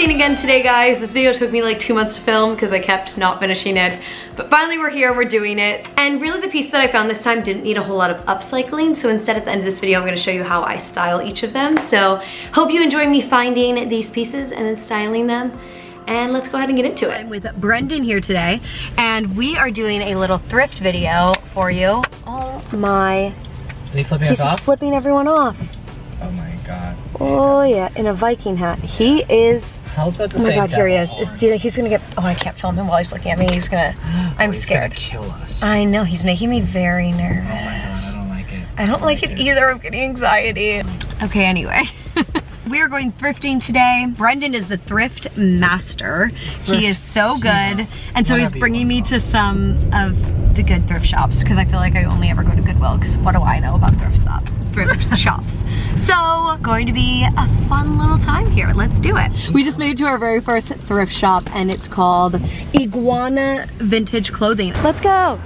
thrifting again today, guys. This video took me like 2 months to film because I kept not finishing it. But finally we're here, we're doing it. And really the piece that I found this time didn't need a whole lot of upcycling. So instead at the end of this video, I'm gonna show you how I style each of them. So hope you enjoy me finding these pieces and then styling them. And let's go ahead and get into it. I'm with Brendan here today, and we are doing a little thrift video for you. Oh my. Is he flipping us off? He's just flipping everyone off. Oh my god. Oh yeah, in a Viking hat. He is. I was about to oh say, my god, here he is. He's gonna get. Oh, I can't film him while he's looking at me. He's gonna. I'm scared. He's gonna kill us. I know, he's making me very nervous. Oh my god, I don't like it. I don't like it either. I'm getting anxiety. Okay, anyway. We are going thrifting today. Brendan is the thrift master. He is so good. And so he's bringing me to some of the good thrift shops because I feel like I only ever go to Goodwill because what do I know about thrift shops? So, going to be a fun little time here. Let's do it. We just made it to our very first thrift shop and it's called Iguana Vintage Clothing. Let's go.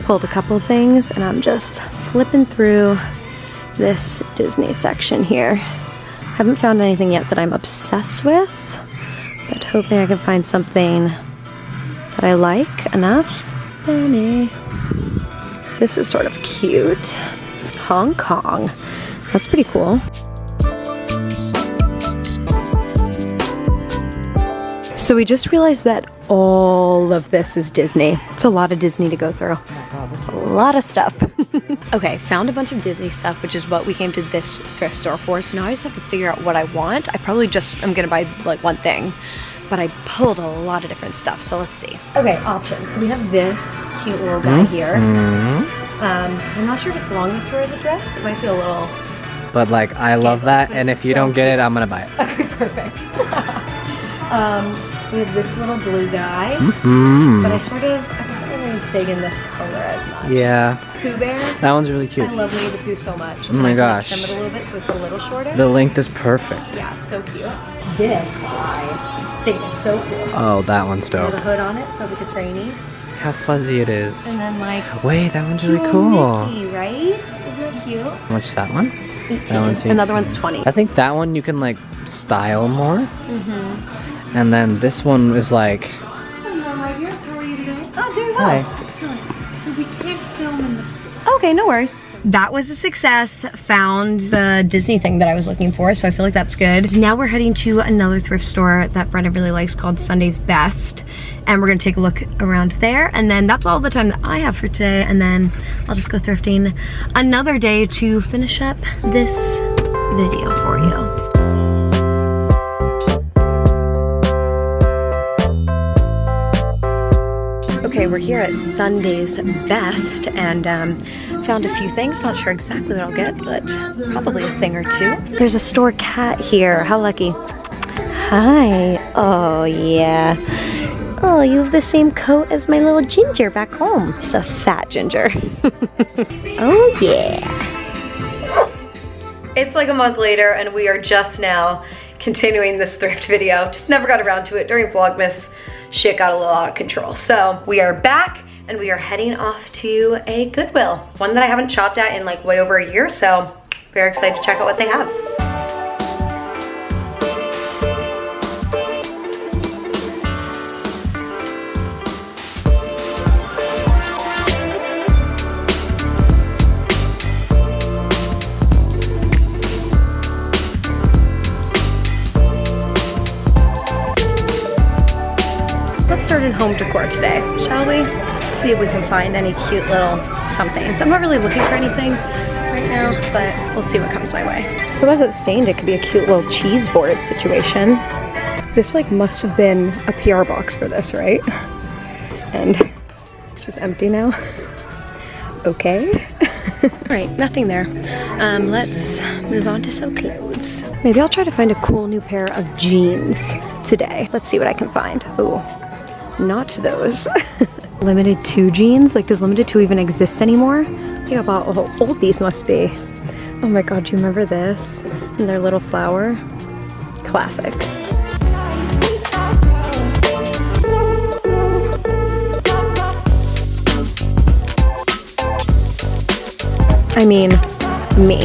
Pulled a couple things and I'm just flipping through this Disney section here. Haven't found anything yet that I'm obsessed with, but hoping I can find something that I like enough. Benny. This is sort of cute. Hong Kong. That's pretty cool. So we just realized that all of this is Disney. It's a lot of Disney to go through. A lot of stuff. Okay, found a bunch of Disney stuff, which is what we came to this thrift store for. So now I just have to figure out what I want. I probably just am gonna buy like one thing, but I pulled a lot of different stuff, so let's see. Okay, options. So we have this cute little guy here. I'm not sure if it's long enough to wear as a dress. It might feel a little. But like, I love that, and if you don't get it, I'm gonna buy it. Okay, perfect. We have this little blue guy, but I wasn't really digging this color as much. Yeah. Pooh Bear. That one's really cute. I love Winnie the Pooh so much. Oh my gosh. Trim it a little bit so it's a little shorter. The length is perfect. Yeah, so cute. This I think is so cool. Oh, that one's dope. With a hood on it so if it gets rainy. Look how fuzzy it is. And then like. Wait, that one's really cool. Mickey, right? Isn't that cute? How much is that one? 18. That one's 18. Another one's 20. I think that one you can like style more. And then this one is like. Hello, my dear. How are you today? Oh, doing well. Hi. Excellent. So we can't film in this. Okay, no worries. That was a success. Found the Disney thing that I was looking for, so I feel like that's good. Now we're heading to another thrift store that Brenda really likes called Sunday's Best, and we're gonna take a look around there, and then that's all the time that I have for today, and then I'll just go thrifting another day to finish up this video for you. Okay, we're here at Sunday's Best and found a few things. Not sure exactly what I'll get, but probably a thing or two. There's a store cat here. How lucky. Hi. Oh, yeah. Oh, you have the same coat as my little Ginger back home. Just a fat Ginger. Oh, yeah. It's like a month later and we are just now continuing this thrift video. Just never got around to it during Vlogmas. Shit got a little out of control. So we are back and we are heading off to a Goodwill. One that I haven't shopped at in like way over a year, so very excited to check out what they have. In home decor today, shall we? See if we can find any cute little something. So I'm not really looking for anything right now, but we'll see what comes my way. If it wasn't stained, it could be a cute little cheese board situation. This like must have been a PR box for this, right? And it's just empty now. Okay. Right, nothing there. Let's move on to some clothes. Maybe I'll try to find a cool new pair of jeans today. Let's see what I can find. Ooh. Not those. Limited 2 jeans? Like, does Limited 2 even exist anymore? Think about how old these must be. Oh my god, do you remember this? And their little flower? Classic. I mean, me.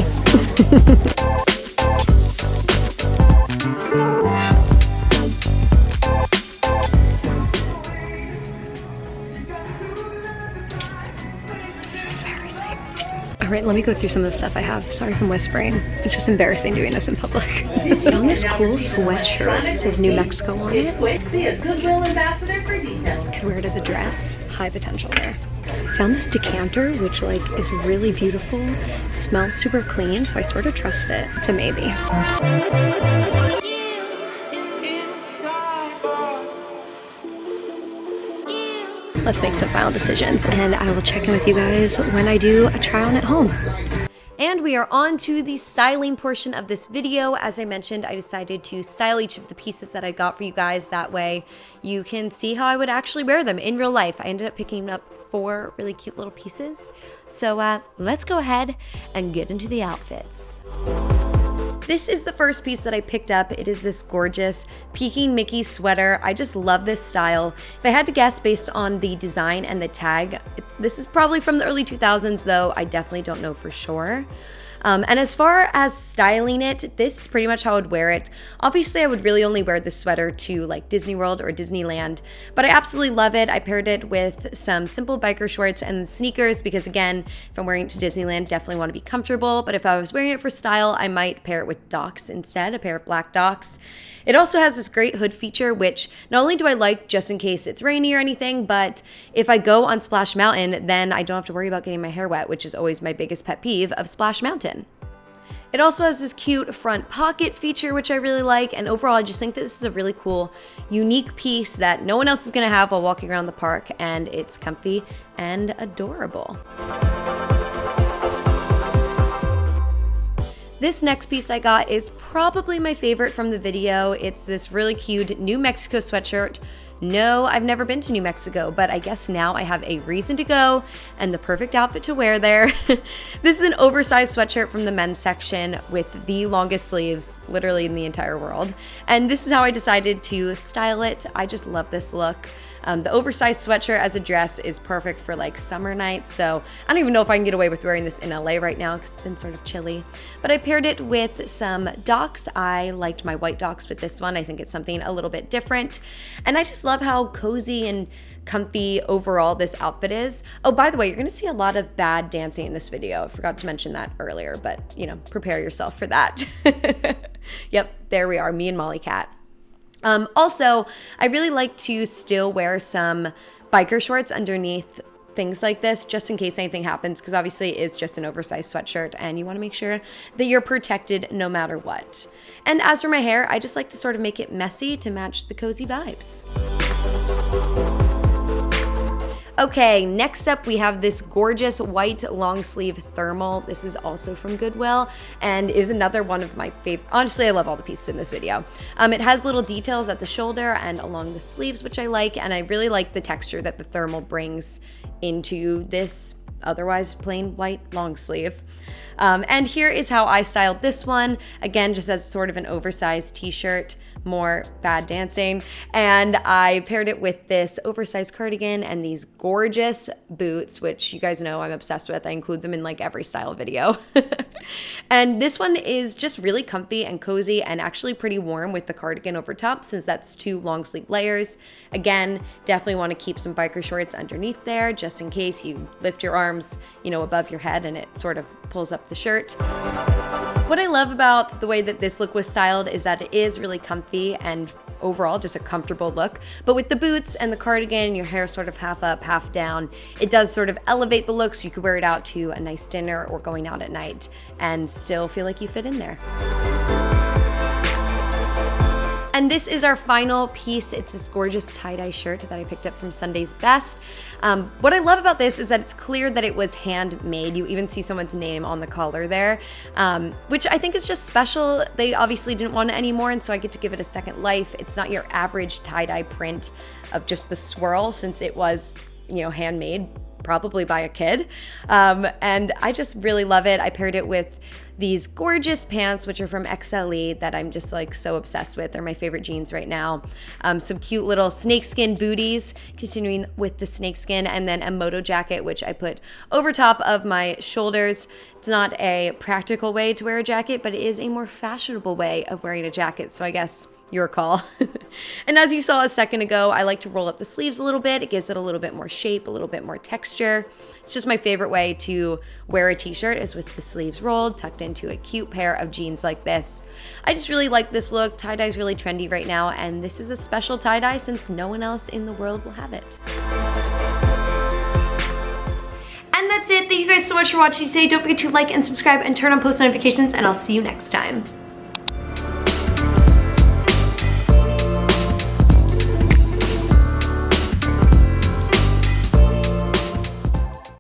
All right, let me go through some of the stuff I have. Sorry if I'm whispering. It's just embarrassing doing this in public. I found this cool sweatshirt. It says New Mexico on it. See a Goodwill ambassador for details. Could wear it as a dress. High potential there. Found this decanter, which like is really beautiful. It smells super clean, so I sort of trust it. It's a maybe. Let's make some final decisions, and I will check in with you guys when I do a try on at home. And we are on to the styling portion of this video. As I mentioned, I decided to style each of the pieces that I got for you guys. That way you can see how I would actually wear them in real life. I ended up picking up 4 really cute little pieces. So let's go ahead and get into the outfits. This is the first piece that I picked up. It is this gorgeous Peking Mickey sweater. I just love this style. If I had to guess based on the design and the tag, this is probably from the early 2000s, though I definitely don't know for sure. And as far as styling it, this is pretty much how I would wear it. Obviously, I would really only wear this sweater to like Disney World or Disneyland, but I absolutely love it. I paired it with some simple biker shorts and sneakers because, again, if I'm wearing it to Disneyland, definitely want to be comfortable. But if I was wearing it for style, I might pair it with Docs instead, a pair of black Docs. It also has this great hood feature, which not only do I like just in case it's rainy or anything, but if I go on Splash Mountain, then I don't have to worry about getting my hair wet, which is always my biggest pet peeve of Splash Mountain. It also has this cute front pocket feature, which I really like, and overall I just think that this is a really cool, unique piece that no one else is gonna have while walking around the park, and it's comfy and adorable. This next piece I got is probably my favorite from the video. It's this really cute New Mexico sweatshirt. No, I've never been to New Mexico, but I guess now I have a reason to go and the perfect outfit to wear there. This is an oversized sweatshirt from the men's section with the longest sleeves literally in the entire world. And this is how I decided to style it. I just love this look. The oversized sweatshirt as a dress is perfect for like summer nights, so I don't even know if I can get away with wearing this in LA right now because it's been sort of chilly. But I paired it with some Docs. I liked my white Docs with this one. I think it's something a little bit different. And I just love how cozy and comfy overall this outfit is. Oh, by the way, you're gonna see a lot of bad dancing in this video. I forgot to mention that earlier, but you know, prepare yourself for that. Yep, there we are, me and Molly Cat. Also, I really like to still wear some biker shorts underneath things like this, just in case anything happens, because obviously it is just an oversized sweatshirt and you want to make sure that you're protected no matter what. And as for my hair, I just like to sort of make it messy to match the cozy vibes. Okay, next up we have this gorgeous white long sleeve thermal. This is also from Goodwill and is another one of my favorite. Honestly, I love all the pieces in this video. It has little details at the shoulder and along the sleeves, which I like, and I really like the texture that the thermal brings into this otherwise plain white long sleeve. And here is how I styled this one. Again, just as sort of an oversized t-shirt, more bad dancing. And I paired it with this oversized cardigan and these gorgeous boots, which you guys know I'm obsessed with. I include them in like every style video. And this one is just really comfy and cozy and actually pretty warm with the cardigan over top, since that's 2 long sleeve layers. Again, definitely want to keep some biker shorts underneath there just in case you lift your arms, you know, above your head and it sort of pulls up the shirt. What I love about the way that this look was styled is that it is really comfy and overall just a comfortable look, but with the boots and the cardigan, your hair sort of half up, half down, it does sort of elevate the look, so you could wear it out to a nice dinner or going out at night and still feel like you fit in there. And this is our final piece. It's this gorgeous tie-dye shirt that I picked up from Sunday's Best. What I love about this is that it's clear that it was handmade. You even see someone's name on the collar there, which I think is just special. They obviously didn't want it anymore, and so I get to give it a second life. It's not your average tie-dye print of just the swirl, since it was, you know, handmade probably by a kid. And I just really love it. I paired it with these gorgeous pants, which are from XLE, that I'm just like so obsessed with. They're my favorite jeans right now. Some cute little snakeskin booties, continuing with the snakeskin, and then a moto jacket, which I put over top of my shoulders. It's not a practical way to wear a jacket, but it is a more fashionable way of wearing a jacket, so I guess your call. And as you saw a second ago, I like to roll up the sleeves a little bit. It gives it a little bit more shape, a little bit more texture. It's just my favorite way to wear a t-shirt is with the sleeves rolled, tucked into a cute pair of jeans like this. I just really like this look. Tie-dye is really trendy right now, and this is a special tie-dye since no one else in the world will have it. And that's it. Thank you guys so much for watching today. Don't forget to like and subscribe and turn on post notifications, and I'll see you next time.